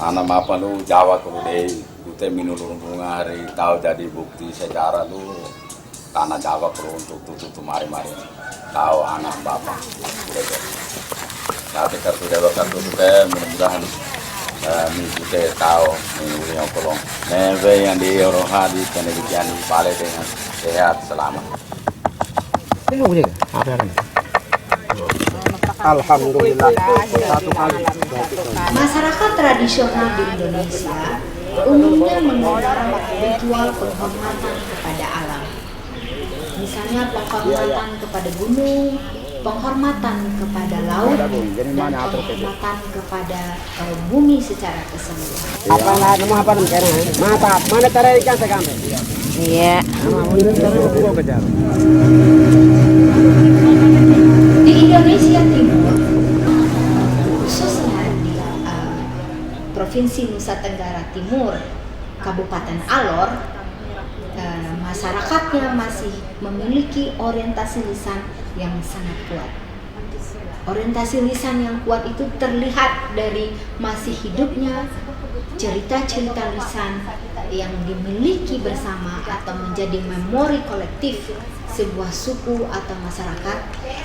Anak apa lu Jawa kalau deh, kita minulung bunga hari tahu jadi bukti sejarah lu tanah Jawa perlu untuk tutup mari-mari tahu anak bapak. Tapi kartu dewa kartu kita mudah-mudahan kita tahu ini yang kolong. Neve yang di orang hadis pendidikan balik dengan sehat selamat. Ini boleh apa kan? Alhamdulillah. Satu kali. Masyarakat tradisional di Indonesia umumnya menggunakan ritual penghormatan kepada alam. Misalnya penghormatan kepada gunung, penghormatan kepada laut, dan penghormatan kepada bumi secara keseluruhan. Apa lah nama apa namanya? Mantap. Mana cara ikan sekarang? Iya. Di Indonesia Timur, khususnya di Provinsi Nusa Tenggara Timur, Kabupaten Alor, masyarakatnya masih memiliki orientasi lisan yang sangat kuat. Orientasi lisan yang kuat itu terlihat dari masih hidupnya cerita-cerita lisan yang dimiliki bersama atau menjadi memori kolektif sebuah suku atau masyarakat,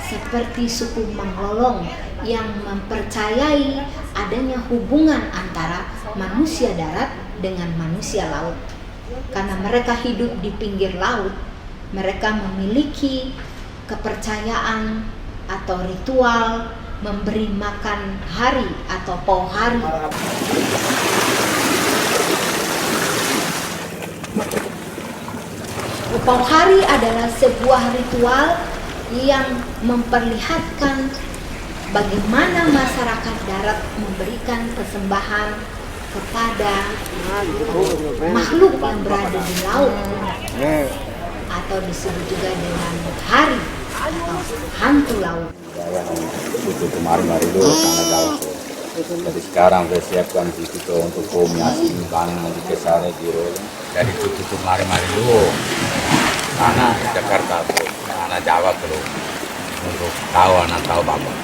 seperti suku Manglolong yang mempercayai adanya hubungan antara manusia darat dengan manusia laut. Karena mereka hidup di pinggir laut, mereka memiliki kepercayaan atau ritual memberi makan hari atau pohari. Pohari adalah sebuah ritual yang memperlihatkan bagaimana masyarakat darat memberikan persembahan kepada makhluk yang berada di laut, atau disebut juga dengan hari atau hantu laut. Itu kemarin-kemarin itu tanah Jawa. Jadi sekarang saya siapkan di situ untuk komunikasi bangun di kesana di Rolo. Jadi tutup kemarin-kemarin dulu tanah Jakarta tuh, tanah Jawa perlu untuk tahu anak tahu bapak.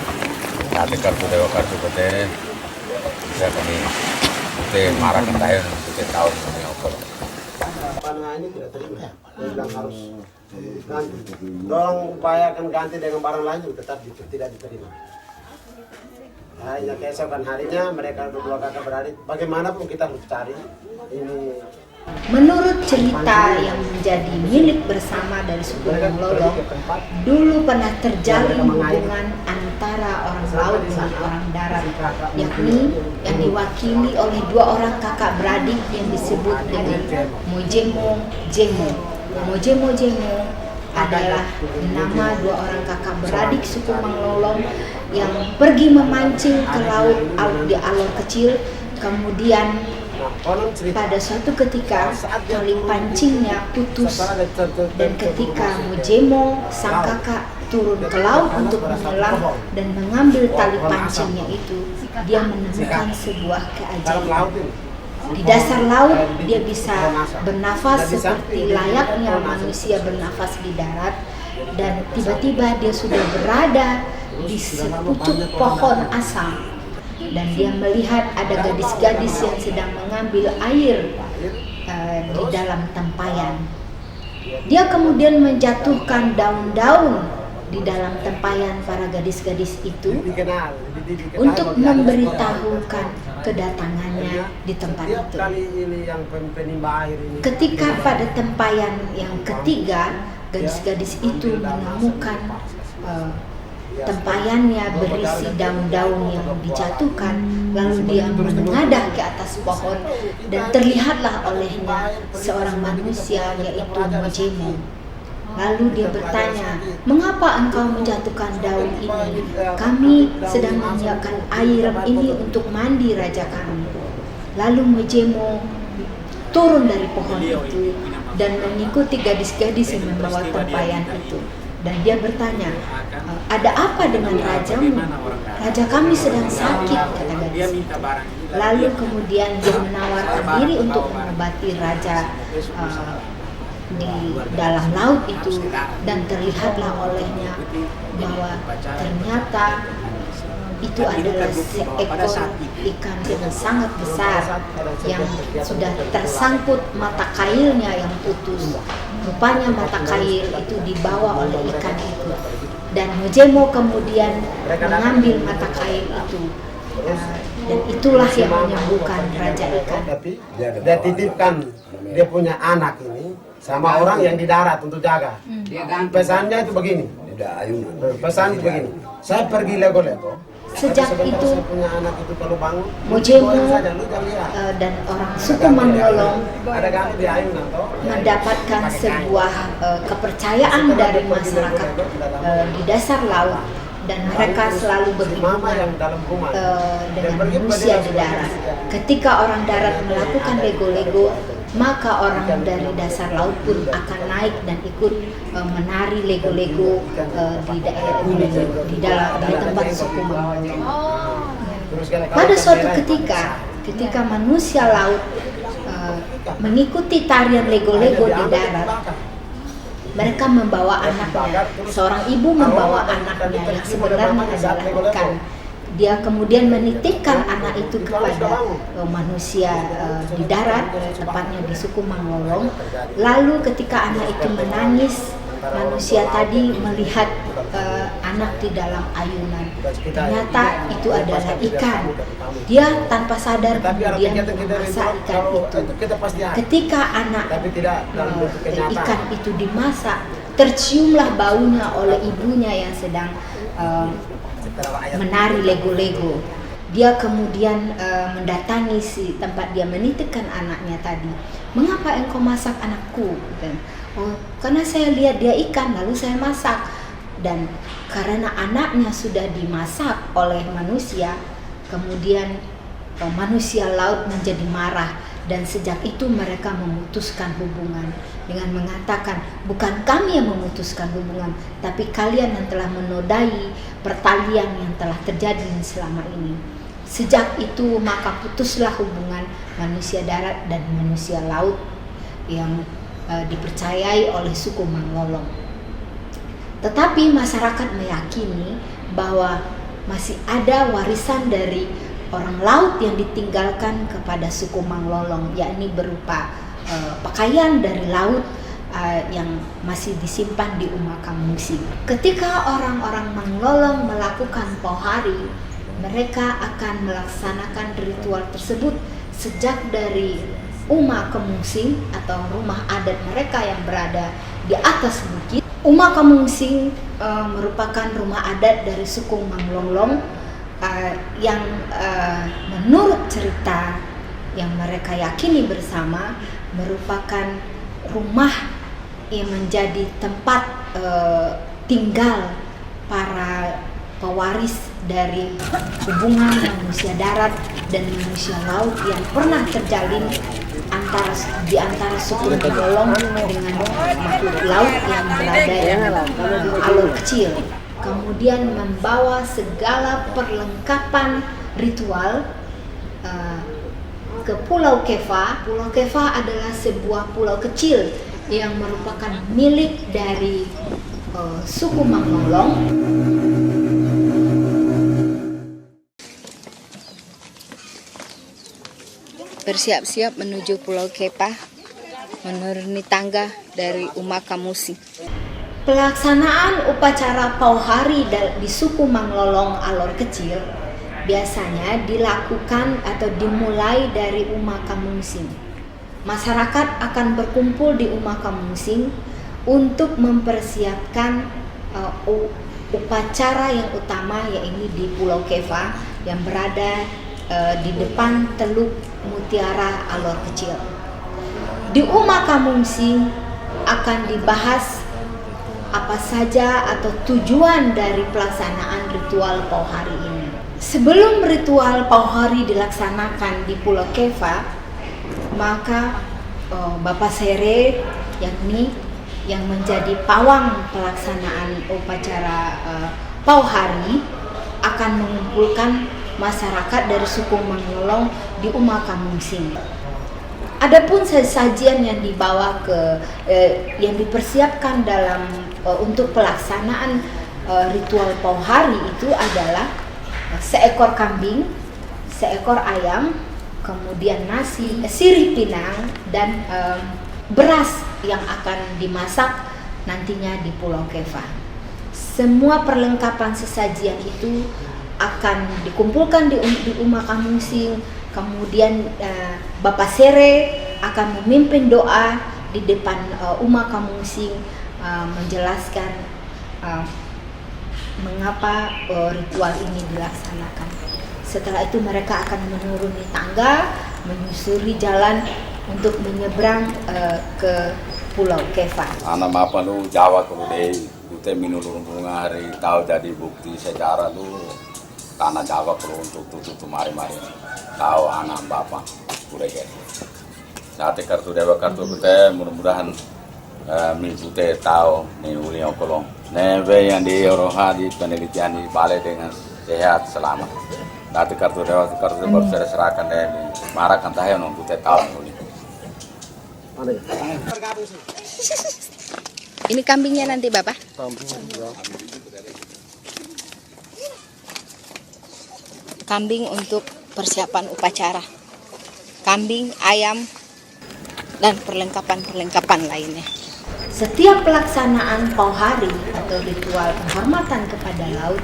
Jadi kartu dewa kartu kita bisa kami kita marah kentaya kita tahu ini apa. Panah ini tidak terima. Bilang harus ganti. Tolong upayakan ganti dengan barang lain juga tetap tidak diterima. Hanya keesokan harinya mereka berdua kakak beradik, bagaimanapun kita harus cari ini. Menurut cerita yang menjadi milik bersama dari suku Manglolong, dulu pernah terjalin hubungan antara orang laut dan orang darat, yakni yang diwakili oleh dua orang kakak beradik yang disebut dengan Mojemo Jemo. Mojemo Jemo adalah nama dua orang kakak beradik suku Manglolong yang pergi memancing ke laut di Alor kecil, kemudian pada suatu ketika tali pancingnya putus, dan ketika Mojemo sang kakak turun ke laut untuk menyelam dan mengambil tali pancingnya itu, dia menemukan sebuah keajaiban. Di dasar laut dia bisa bernafas seperti layaknya manusia bernafas di darat, dan tiba-tiba dia sudah berada di sepucuk pohon asam. Dan dia melihat ada gadis-gadis yang sedang mengambil air di dalam tempayan. Dia kemudian menjatuhkan daun-daun di dalam tempayan para gadis-gadis itu untuk memberitahukan kedatangannya di tempat itu. Ketika pada tempayan yang ketiga, gadis-gadis itu menemukan tempayannya berisi daun-daun yang dijatuhkan, lalu dia menengadah ke atas pohon dan terlihatlah olehnya seorang manusia, yaitu Mojemo. Lalu dia bertanya, "Mengapa engkau menjatuhkan daun ini? Kami sedang menyiapkan air ini untuk mandi raja kami." Lalu Mojemo turun dari pohon itu dan mengikuti gadis-gadis yang membawa tempayan itu. Dan dia bertanya, "Ada apa dengan rajamu?" "Raja kami sedang sakit," kata gadis itu. Lalu kemudian dia menawarkan diri untuk mengobati raja di dalam laut itu, dan terlihatlah olehnya bahwa ternyata itu adalah seekor ikan yang sangat besar yang sudah tersangkut mata kailnya yang putus. Rupanya mata kail itu dibawa oleh ikan itu, dan Mojemo kemudian mengambil mata kail itu, dan itulah yang menyembuhkan Raja Ikan. Tapi dia titipkan dia punya anak ini sama orang yang di darat untuk jaga. Pesannya itu begini. Pesan itu begini. Saya pergi lego-lego. Sejak itu saya punya anak itu kalau bangun, Mojemo saja, lu jangan lihat. dan orang suku Manggolong Ada ganti di ayun atau mendapatkan sebuah kepercayaan dari masyarakat di dasar laut, dan mereka selalu mama yang berhubungan dalam rumah. dengan manusia di darat. Ketika orang darat melakukan lego-lego, maka orang dari dasar laut pun akan naik dan ikut menari lego-lego di dalam di tempat suku Manggolong. Pada suatu ketika manusia laut mengikuti tarian lego-lego di darat, mereka membawa anaknya. Seorang ibu membawa anaknya yang sebenarnya adalah ikan. Dia kemudian menitipkan anak itu kepada manusia di darat, tepatnya di suku Manggolong. Lalu ketika anak itu menangis, manusia tadi melihat anak di dalam ayunan. Ternyata itu adalah ikan. Dia tanpa sadar kemudian memasak ikan itu. Ketika anak ikan itu dimasak, terciumlah baunya oleh ibunya yang sedang menari lego-lego. Dia kemudian mendatangi si tempat dia menitipkan anaknya tadi. Mengapa engkau masak anakku? Oh, karena saya lihat dia ikan lalu saya masak. Dan karena anaknya sudah dimasak oleh manusia, kemudian manusia laut menjadi marah, dan sejak itu mereka memutuskan hubungan dengan mengatakan, bukan kami yang memutuskan hubungan, tapi kalian yang telah menodai pertalian yang telah terjadi selama ini. Sejak itu maka putuslah hubungan manusia darat dan manusia laut yang dipercayai oleh suku Manggolong. Tetapi masyarakat meyakini bahwa masih ada warisan dari orang laut yang ditinggalkan kepada suku Manggolong, yakni berupa pakaian dari laut yang masih disimpan di Umakamungsing. Ketika orang-orang Manggolong melakukan Pauhari, mereka akan melaksanakan ritual tersebut sejak dari Umakamungsing atau rumah adat mereka yang berada di atas bukit. Umakamungsing merupakan rumah adat dari suku Manglolong yang menurut cerita yang mereka yakini bersama merupakan rumah yang menjadi tempat tinggal para pewaris dari hubungan manusia darat dan manusia laut yang pernah terjalin di antara suku Manggolong dengan makhluk laut yang berada di alur kecil. Kemudian membawa segala perlengkapan ritual ke Pulau Kefa. Pulau Kefa adalah sebuah pulau kecil yang merupakan milik dari suku Manggolong. Bersiap-siap menuju Pulau Kepa, menuruni tangga dari Umakamungsing. Pelaksanaan upacara Pauhari di suku Manglolong Alor Kecil biasanya dilakukan atau dimulai dari Umakamungsing. Masyarakat akan berkumpul di Umakamungsing untuk mempersiapkan upacara yang utama, yaitu di Pulau Kefa yang berada di depan Teluk Mutiara Alor Kecil. Di Umakamungsing akan dibahas apa saja atau tujuan dari pelaksanaan ritual Pauhari ini. Sebelum ritual Pauhari dilaksanakan di Pulau Kefa, maka Bapak Sere, yakni yang menjadi pawang pelaksanaan upacara Pauhari, akan mengumpulkan masyarakat dari suku Manglolong di Umakamungsing. Adapun sajian yang dibawa yang dipersiapkan dalam untuk pelaksanaan ritual Pauhari itu adalah seekor kambing, seekor ayam, kemudian nasi, sirih pinang, dan beras yang akan dimasak nantinya di Pulau Kefah. Semua perlengkapan sesajian itu akan dikumpulkan di Uma Kamusing. Kemudian Bapak Sere akan memimpin doa di depan Uma Kamusing, menjelaskan mengapa ritual ini dilaksanakan. Setelah itu mereka akan menuruni tangga, menyusuri jalan untuk menyeberang ke Pulau Kefah. Anak apa lu Jawa kemudian kita minulung bunga hari tahu jadi bukti sejarah lu tanah Jawa perlu untuk tutup mari-mari tahu anak bapak udah gitu. Saat kartu dewa kartu kita mudah-mudahan minggu teh tahu nih uli okolong. Neve yang di Eropa di penelitian di balai dengan sehat selamat. Nanti kartu dewa saya serahkan deh marah kan tahu nunggu teh tahu uli. Ini kambingnya nanti Bapak? Kambing untuk persiapan upacara. Kambing, ayam, dan perlengkapan-perlengkapan lainnya. Setiap pelaksanaan pauhari atau ritual penghormatan kepada laut,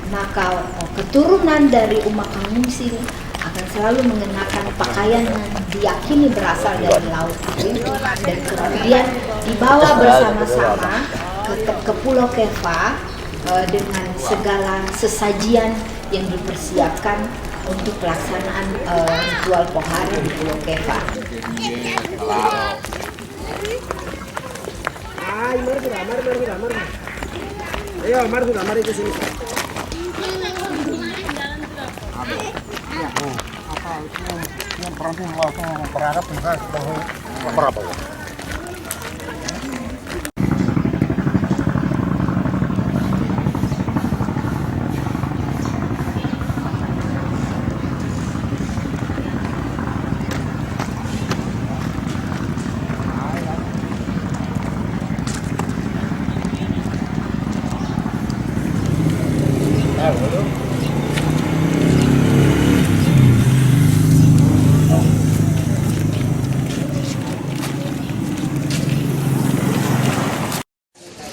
maka keturunan dari Uma Kamusing akan selalu mengenakan pakaian yang diyakini berasal dari laut itu, dan kemudian dibawa bersama-sama ke Pulau Kefah dengan segala sesajian yang dipersiapkan untuk pelaksanaan ritual pauhari di Pulau Kefah. Ayo, mari ke sini.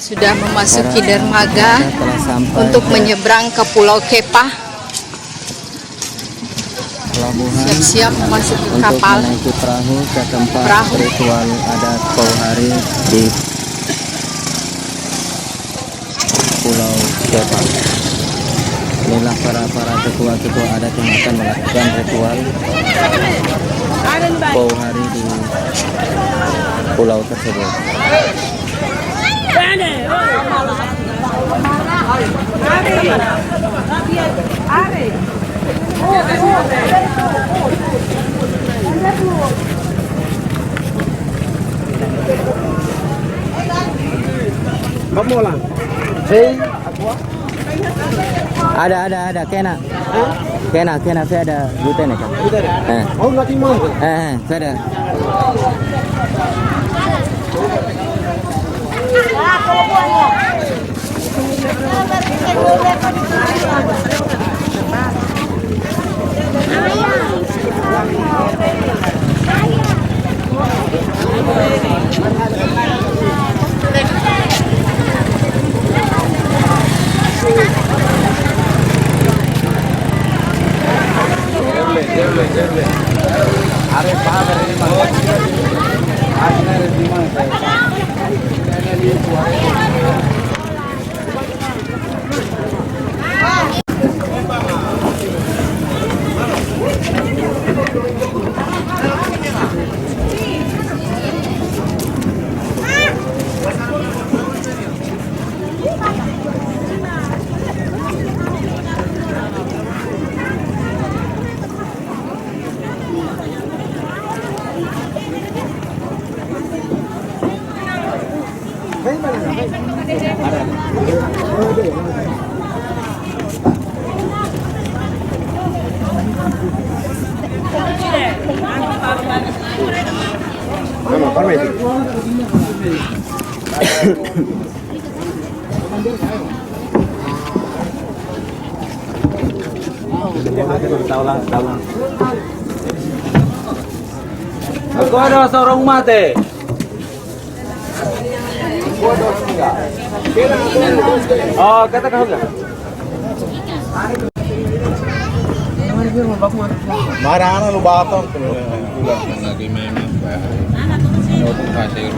Sudah memasuki dermaga untuk menyeberang ke Pulau Kefah. Siap-siap memasuki kapal. Untuk menaiki perahu ke tempat ritual adat pauhari di Pulau Kefah. Inilah para ketua-ketua adat yang akan melakukan ritual pauhari di pulau tersebut. Kamu lang. Ada kena. Kena saya ada gluten kan. Oh, nggak mau. Saya ada. Aku ada seorang mate. Oh, kata kau enggak? Marana lu batong. Lagi memang untuk pasir.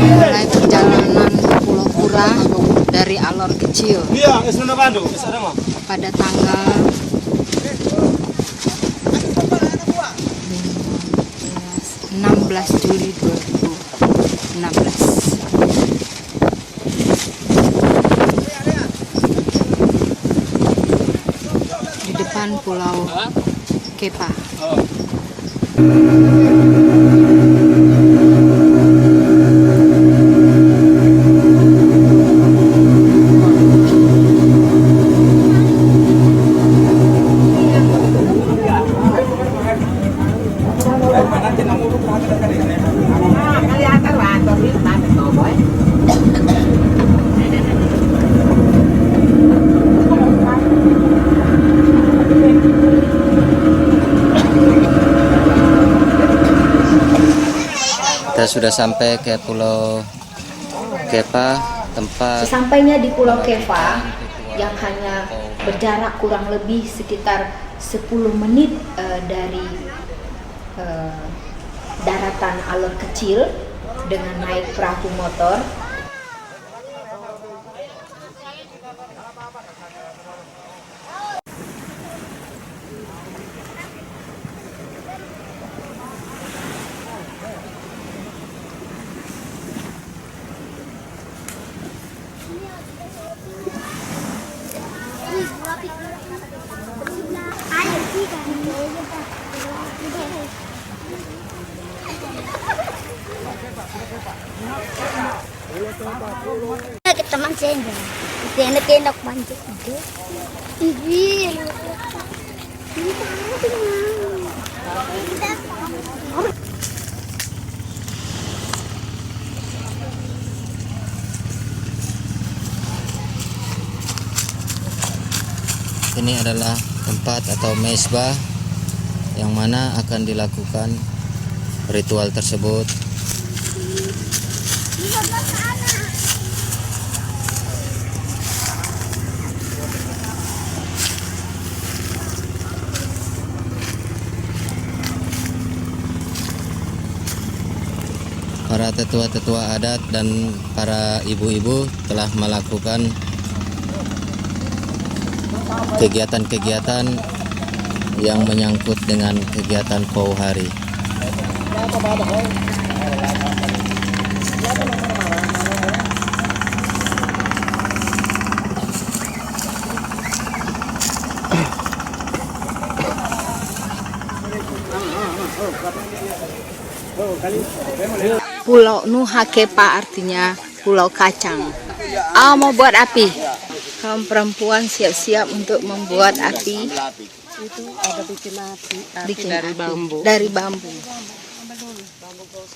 Mulai perjalanan ke Pulau Pura dari Alor Kecil pada tanggal 16 Juli 2016. Di depan Pulau Kepa. Kita sudah sampai ke Pulau Kepa, tempat Sesampainya di Pulau Kepa yang hanya berjarak kurang lebih sekitar 10 menit dari daratan Alor Kecil dengan naik perahu motor. Kita mancing, enak mancing. Ibi, ini adalah tempat atau mesbah yang mana akan dilakukan ritual tersebut. Para tetua-tetua adat dan para ibu-ibu telah melakukan kegiatan-kegiatan yang menyangkut dengan kegiatan Pauhari. Pulau Nuha Kepa artinya pulau kacang. Mau buat api. Kaum perempuan siap-siap untuk membuat api. Itu ada bikin api Bikin dari api bambu. Dari bambu. Kegiatan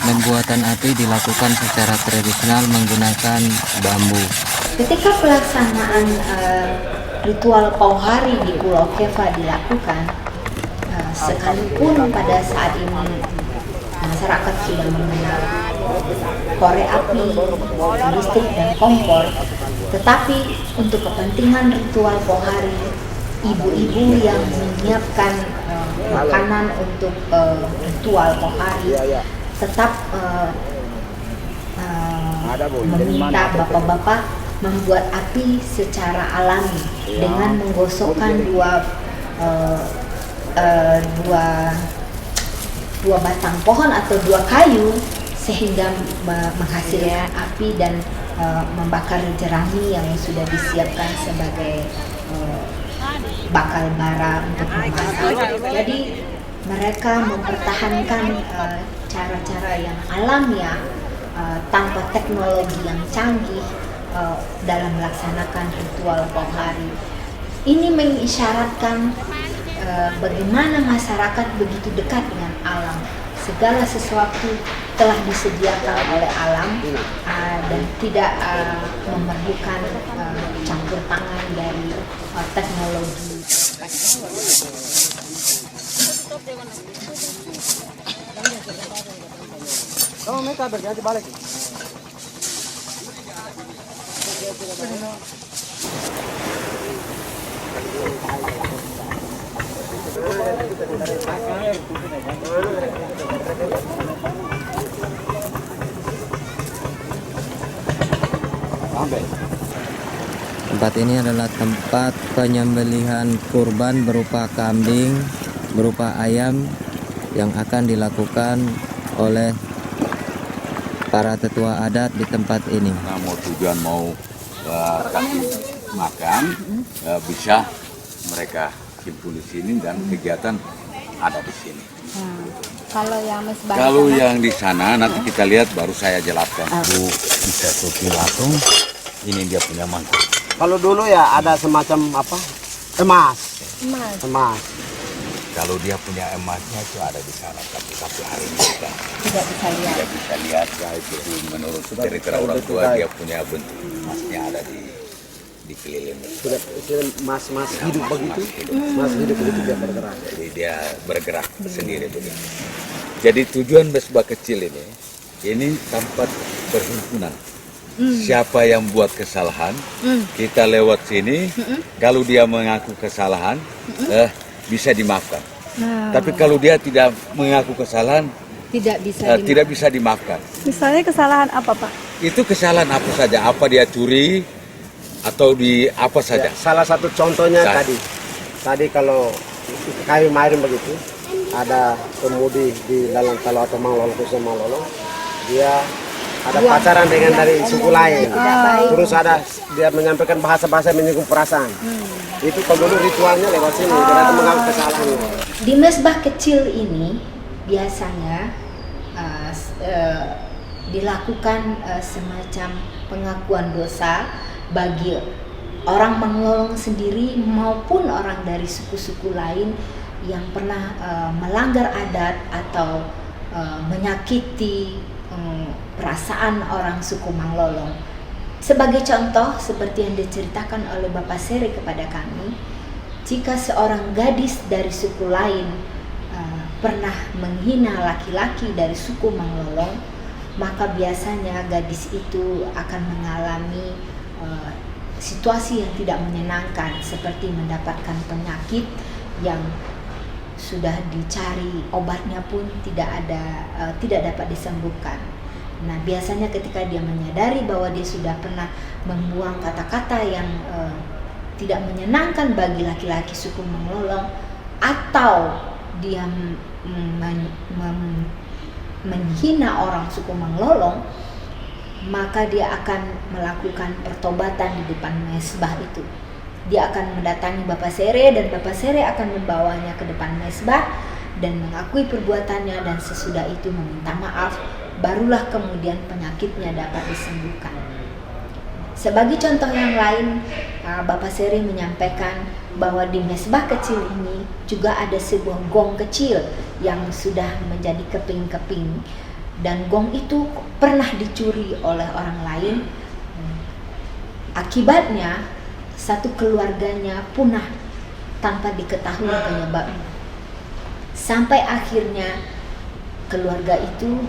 pembuatan api dilakukan secara tradisional menggunakan bambu. Ketika pelaksanaan ritual Pauhari di Pulau Keva dilakukan, sekalipun pada saat ini masyarakat sudah mengenal korek api, listrik dan kompor, tetapi untuk kepentingan ritual Pauhari, ibu-ibu yang menyiapkan makanan untuk ritual Pauhari tetap meminta bapak-bapak membuat api secara alami dengan menggosokkan dua batang pohon atau dua kayu sehingga menghasilkan api dan membakar jerami yang sudah disiapkan sebagai bakal bara untuk memasak. Jadi mereka mempertahankan cara-cara yang alamiah tanpa teknologi yang canggih dalam melaksanakan ritual Pauhari. Ini mengisyaratkan bagaimana masyarakat begitu dekat dengan alam. Segala sesuatu telah disediakan oleh alam dan tidak memerlukan campur tangan dari teknologi. Tempat ini adalah tempat penyembelihan kurban berupa kambing, berupa ayam yang akan dilakukan oleh para tetua adat di tempat ini. Nah, mau tujuan mau kasih makan, bisa mereka himpun di sini dan kegiatan ada di sini. Kalau yang mesbah Kalau yang di sana nanti kita lihat baru saya jelaskan. Bu bisa tutup langsung. Ini dia punya mangkuk. Kalau dulu ya ada semacam apa? Emas. Emas. Kalau dia punya emasnya itu ada di sana, tapi hari ini kita tidak bisa lihat. tidak bisa lihat. Ya, itu menurut cerita orang tua dia punya bentuk emasnya ada di keliling. Sudah emas hidup begitu. Emas hidup begitu dia bergerak. Jadi dia bergerak sendiri begitu. Jadi tujuan mesbah kecil ini tempat perhimpunan. Siapa yang buat kesalahan, kita lewat sini. Kalau dia mengaku kesalahan, bisa dimaafkan. Tapi kalau dia tidak mengaku kesalahan, tidak bisa dimaafkan. Misalnya kesalahan apa, Pak? Itu kesalahan apa saja, apa dia curi atau di apa saja. Salah satu contohnya tadi kalau kayu marin begitu, ada pemudi di dalam Talo atau Manglolong khususnya Manglolong, dia ada pacaran dengan dari suku lain. Terus dia menyampaikan bahasa-bahasa menyinggung perasaan. Itu kalau dulu ritualnya lewat sini, berarti mengaku kesalahan. Di mesbah kecil ini biasanya dilakukan semacam pengakuan dosa bagi orang Manglolong sendiri maupun orang dari suku-suku lain yang pernah melanggar adat atau menyakiti perasaan orang suku Manglolong. Sebagai contoh, seperti yang diceritakan oleh Bapak Seri kepada kami, jika seorang gadis dari suku lain pernah menghina laki-laki dari suku Manglolong, maka biasanya gadis itu akan mengalami situasi yang tidak menyenangkan, seperti mendapatkan penyakit yang sudah dicari obatnya pun tidak dapat disembuhkan. Nah, biasanya ketika dia menyadari bahwa dia sudah pernah membuang kata-kata yang tidak menyenangkan bagi laki-laki suku Manglolong, atau dia menghina orang suku Manglolong, maka dia akan melakukan pertobatan di depan mesbah itu. dia akan mendatangi Bapak Sere dan Bapak Sere akan membawanya ke depan mezbah dan mengakui perbuatannya, dan sesudah itu meminta maaf, barulah kemudian penyakitnya dapat disembuhkan. Sebagai contoh yang lain, Bapak Seri menyampaikan bahwa di mezbah kecil ini juga ada sebuah gong kecil yang sudah menjadi keping-keping, dan gong itu pernah dicuri oleh orang lain. Akibatnya satu keluarganya punah tanpa diketahui penyebabnya. Sampai akhirnya keluarga itu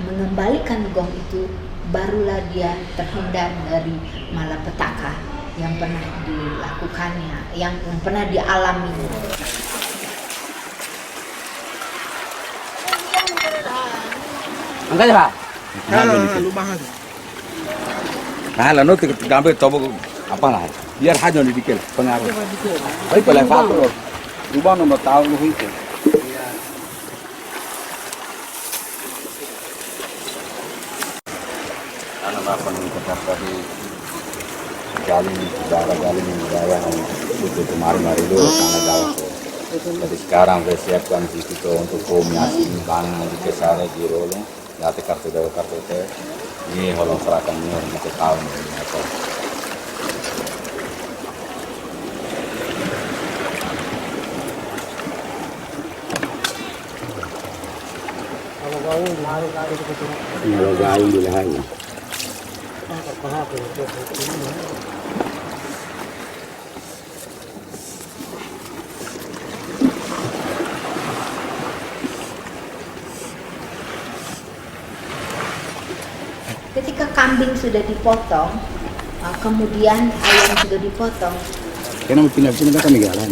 mengembalikan gong itu, barulah dia terhindar dari malapetaka yang pernah dilakukannya, yang pernah dialami. Angkat ya, Pak. Nah, lalu gambar coba apa lah? Biar hanya dikit pengaruh. Baik, boleh faktor. Rumah nomor tahun lu itu. Anak apa nih kata di galin wilayah itu kemarin itu karena jauh. Jadi sekarang saya siapkan di situ untuk komunikasi bank di kesana di rolong. Nanti kartu teh ini holong serahkan ini untuk tahun ini atau kalau gaul di lahan. Ketika kambing sudah dipotong, kemudian ayam sudah dipotong, Kena pindah-pindah kan kami jalan.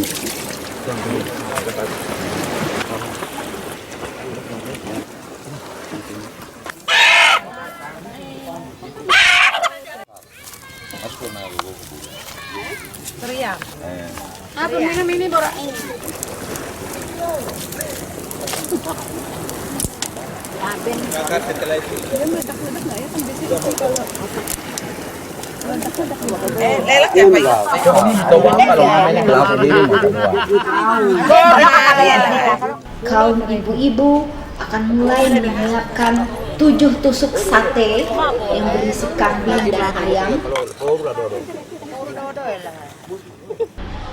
Apa minum ini borak ini? kaum ibu-ibu akan mulai menyiapkan 7 tusuk sate yang berisi kambing dan ayam.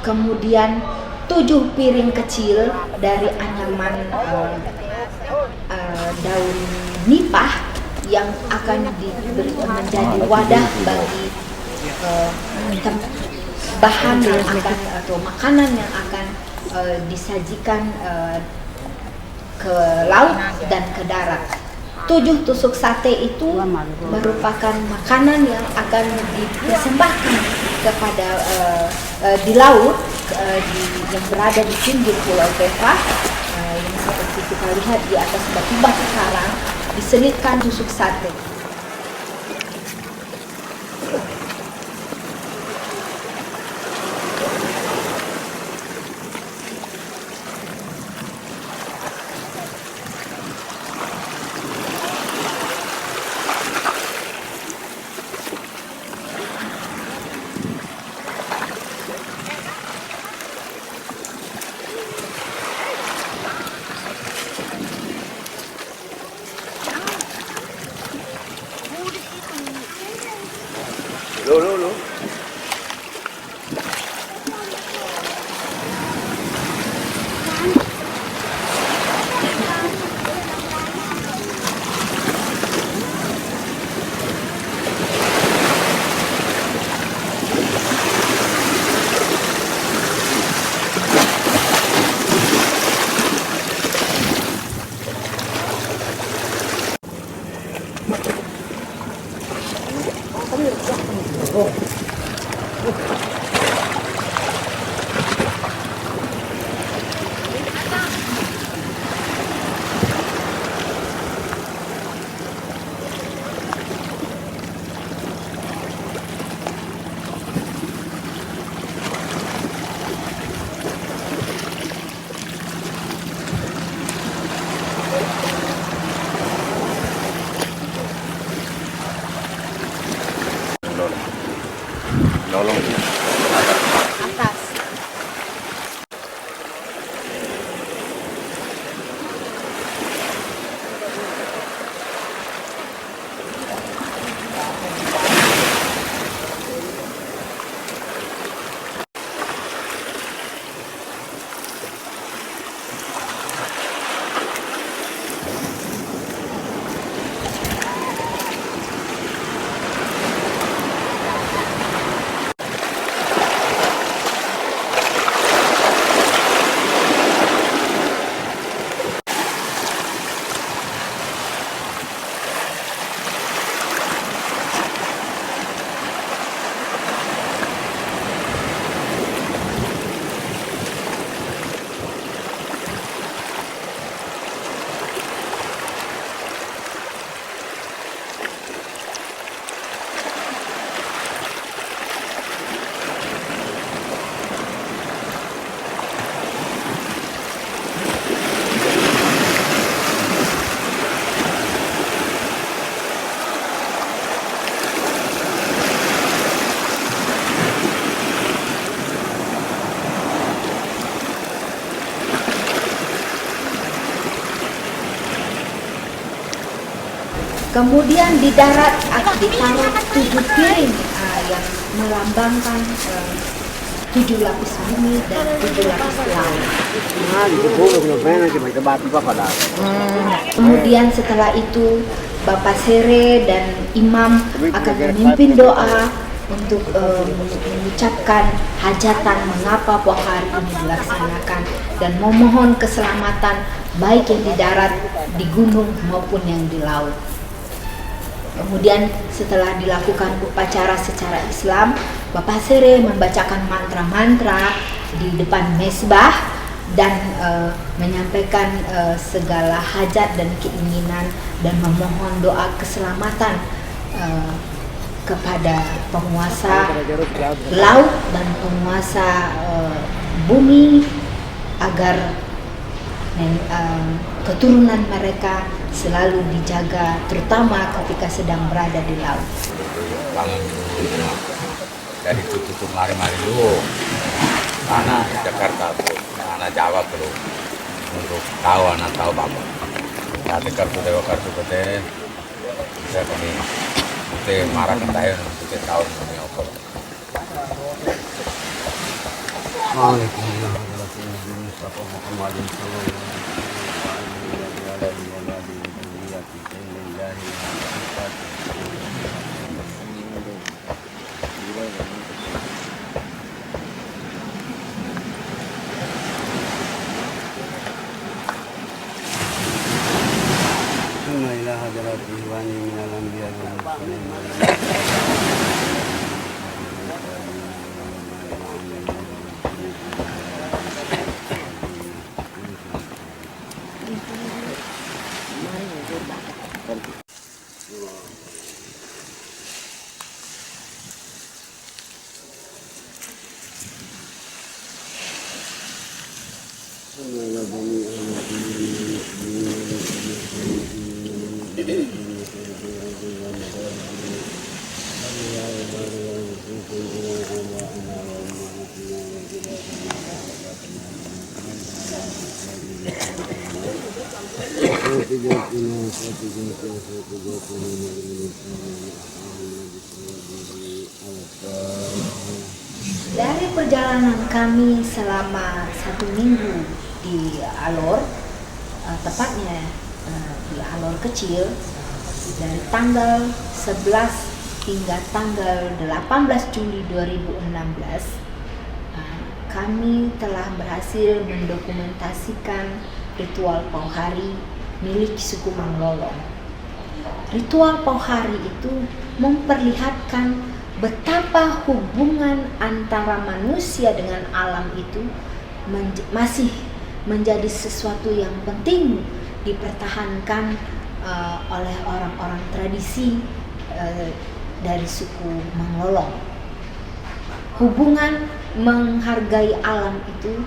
Kemudian 7 piring kecil dari anyaman daun nipah yang akan diberi menjadi wadah bagi bahan yang akan atau makanan yang akan disajikan ke laut dan ke darat. 7 tusuk sate itu merupakan makanan yang akan dipersembahkan kepada di laut yang berada di pinggir Pulau Teva, yang seperti kita lihat di atas batu-batu sekarang diselitkan tusuk sate. Lo. Nolong. Kemudian di darat ditaruh 7 piring yang melambangkan 7 lapis bumi dan 7 lapis laut. Kemudian setelah itu Bapak Sere dan imam akan memimpin doa untuk mengucapkan hajatan mengapa Pohari ini dilaksanakan dan memohon keselamatan baik yang di darat, di gunung maupun yang di laut. Kemudian setelah dilakukan upacara secara Islam, Bapak Sere membacakan mantra-mantra di depan mesbah dan menyampaikan segala hajat dan keinginan dan memohon doa keselamatan kepada penguasa laut dan penguasa bumi agar keturunan mereka selalu dijaga, terutama ketika sedang berada di laut. Bangun dulu, dari tutup mari-mari dulu, anak Jakarta tuh, anak Jawa tuh, untuk tahu anak tahu bapak. Nanti kartu dewa kartu pete, bisa kami pete marah kentaya untuk tahu ini apa. Dari perjalanan kami selama 1 minggu di Alor, tepatnya di Alor kecil, dari tanggal 11 hingga tanggal 18 Juli 2016, kami telah berhasil mendokumentasikan ritual Pauhari milik suku Manglolong. Ritual Pauhari itu memperlihatkan betapa hubungan antara manusia dengan alam itu masih menjadi sesuatu yang penting dipertahankan oleh orang-orang tradisi dari suku Manglolong. Hubungan menghargai alam itu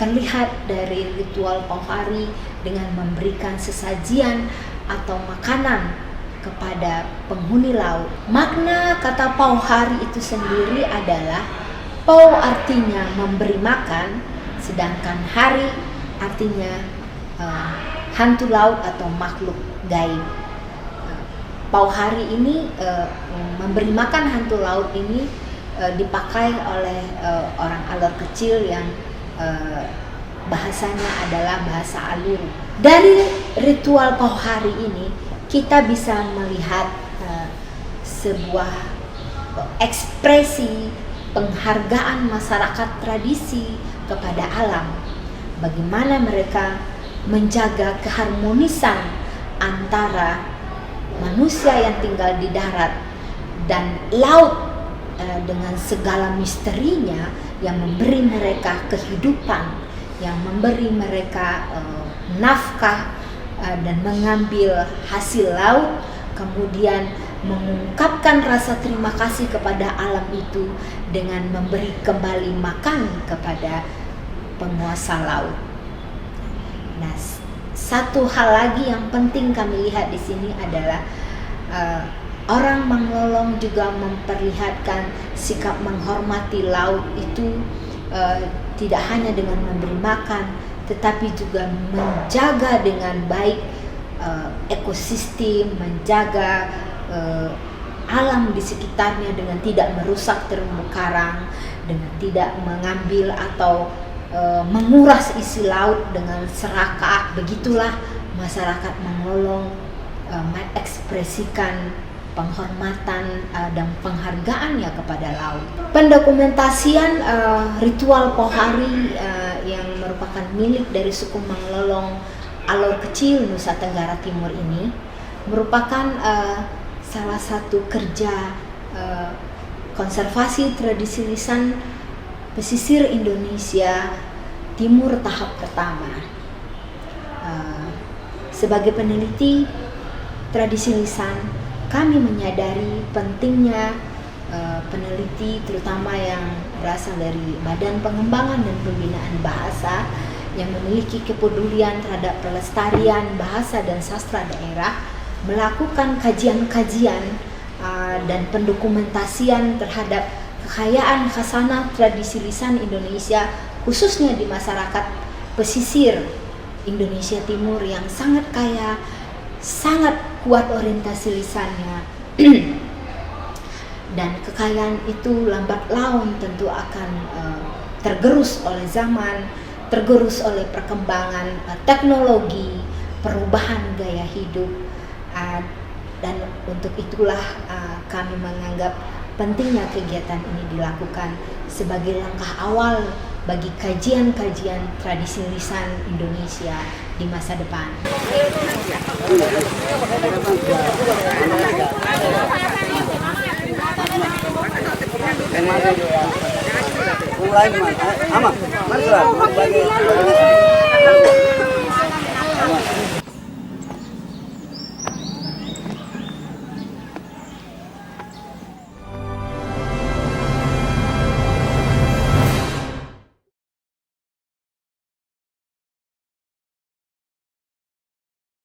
terlihat dari ritual Pauhari dengan memberikan sesajian atau makanan kepada penghuni laut. Makna kata Pauhari itu sendiri adalah Pau artinya memberi makan, sedangkan hari artinya hantu laut atau makhluk gaib. Pauhari ini memberi makan hantu laut ini dipakai oleh orang Alor kecil yang bahasanya adalah bahasa Alur. Dari ritual Pauhari ini kita bisa melihat sebuah ekspresi penghargaan masyarakat tradisi kepada alam. Bagaimana mereka menjaga keharmonisan antara manusia yang tinggal di darat dan laut dengan segala misterinya yang memberi mereka kehidupan, yang memberi mereka nafkah dan mengambil hasil laut, kemudian mengungkapkan rasa terima kasih kepada alam itu dengan memberi kembali makan kepada penguasa laut. Nah, satu hal lagi yang penting kami lihat di sini adalah orang Manglolong juga memperlihatkan sikap menghormati laut itu tidak hanya dengan memberi makan, tetapi juga menjaga dengan baik ekosistem, menjaga alam di sekitarnya dengan tidak merusak terumbu karang, dengan tidak mengambil atau menguras isi laut dengan serakah. Begitulah masyarakat Manglolong mengekspresikan penghormatan dan penghargaannya kepada laut. Pendokumentasian ritual Pohari yang merupakan milik dari suku Manglolong Alor Kecil Nusa Tenggara Timur ini merupakan salah satu kerja konservasi tradisi lisan pesisir Indonesia Timur tahap pertama. Sebagai peneliti tradisi lisan, kami menyadari pentingnya peneliti terutama yang berasal dari Badan Pengembangan dan Pembinaan Bahasa yang memiliki kepedulian terhadap pelestarian bahasa dan sastra daerah melakukan kajian-kajian dan pendokumentasian terhadap kekayaan khasanah tradisi lisan Indonesia, khususnya di masyarakat pesisir Indonesia Timur yang sangat kaya, sangat kuat orientasi lisannya. Dan kekayaan itu lambat laun tentu akan tergerus oleh zaman, tergerus oleh perkembangan teknologi, perubahan gaya hidup, dan untuk itulah kami menganggap pentingnya kegiatan ini dilakukan sebagai langkah awal bagi kajian-kajian tradisi lisan Indonesia di masa depan. Mulai gimana? Aman, mari